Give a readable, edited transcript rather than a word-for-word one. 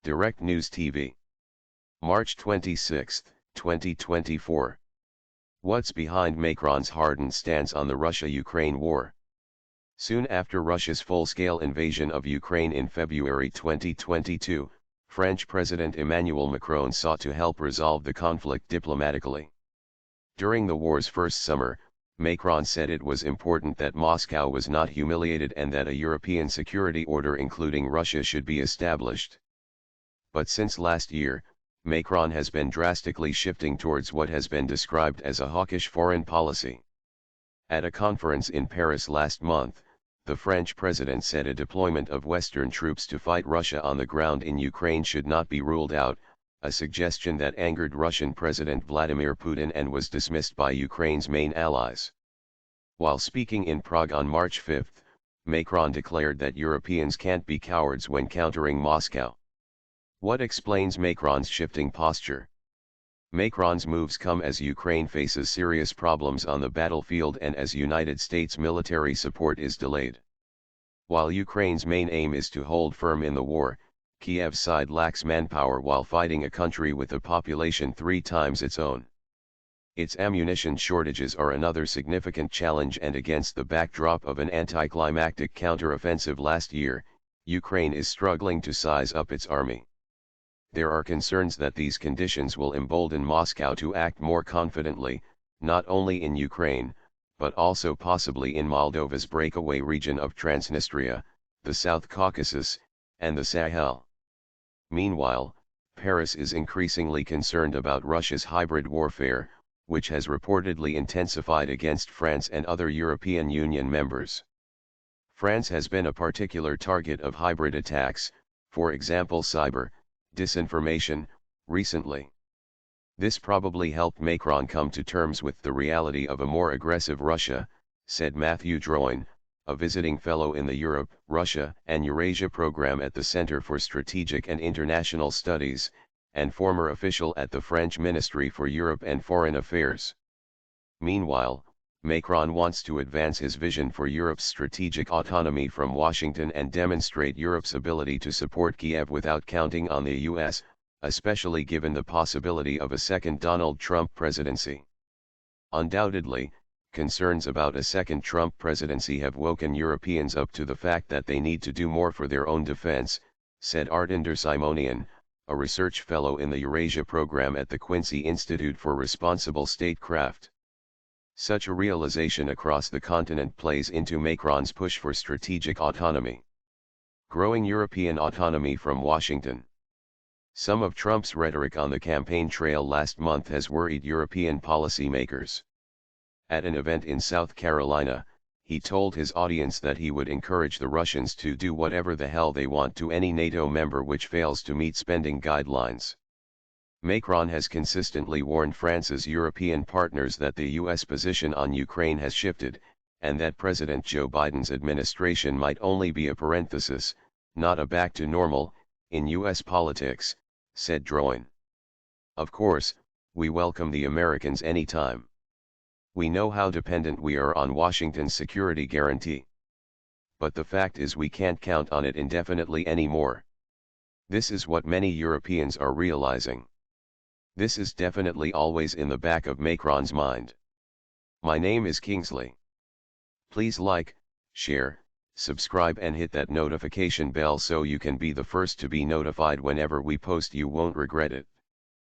Direct News TV. March 26, 2024. What's behind Macron's hardened stance on the Russia-Ukraine war? Soon after Russia's full-scale invasion of Ukraine in February 2022, French President Emmanuel Macron sought to help resolve the conflict diplomatically. During the war's first summer, Macron said it was important that Moscow was not humiliated and that a European security order including Russia should be established. But since last year, Macron has been drastically shifting towards what has been described as a hawkish foreign policy. At a conference in Paris last month, the French president said a deployment of Western troops to fight Russia on the ground in Ukraine should not be ruled out, a suggestion that angered Russian President Vladimir Putin and was dismissed by Ukraine's main allies. While speaking in Prague on March 5, Macron declared that Europeans can't be cowards when countering Moscow. What explains Macron's shifting posture? Macron's moves come as Ukraine faces serious problems on the battlefield and as United States military support is delayed. While Ukraine's main aim is to hold firm in the war, Kiev's side lacks manpower while fighting a country with a population 3 times its own. Its ammunition shortages are another significant challenge, and against the backdrop of an anticlimactic counter-offensive last year, Ukraine is struggling to size up its army. There are concerns that these conditions will embolden Moscow to act more confidently, not only in Ukraine, but also possibly in Moldova's breakaway region of Transnistria, the South Caucasus, and the Sahel. Meanwhile, Paris is increasingly concerned about Russia's hybrid warfare, which has reportedly intensified against France and other European Union members. France has been a particular target of hybrid attacks, for example cyber, disinformation, recently. This probably helped Macron come to terms with the reality of a more aggressive Russia, said Matthew Drouin, a visiting fellow in the Europe, Russia, and Eurasia program at the Center for Strategic and International Studies, and former official at the French Ministry for Europe and Foreign Affairs. Meanwhile, Macron wants to advance his vision for Europe's strategic autonomy from Washington and demonstrate Europe's ability to support Kiev without counting on the US, especially given the possibility of a second Donald Trump presidency. Undoubtedly, concerns about a second Trump presidency have woken Europeans up to the fact that they need to do more for their own defense, said Artender Simonian, a research fellow in the Eurasia program at the Quincy Institute for Responsible Statecraft. Such a realization across the continent plays into Macron's push for strategic autonomy. Growing European autonomy from Washington. Some of Trump's rhetoric on the campaign trail last month has worried European policymakers. At an event in South Carolina, he told his audience that he would encourage the Russians to do whatever the hell they want to any NATO member which fails to meet spending guidelines. Macron has consistently warned France's European partners that the US position on Ukraine has shifted, and that President Joe Biden's administration might only be a parenthesis, not a back to normal, in US politics, said Drouin. Of course, we welcome the Americans anytime. We know how dependent we are on Washington's security guarantee. But the fact is we can't count on it indefinitely anymore. This is what many Europeans are realizing. This is definitely always in the back of Macron's mind. My name is Kingsley. Please like, share, subscribe and hit that notification bell so you can be the first to be notified whenever we post. You won't regret it.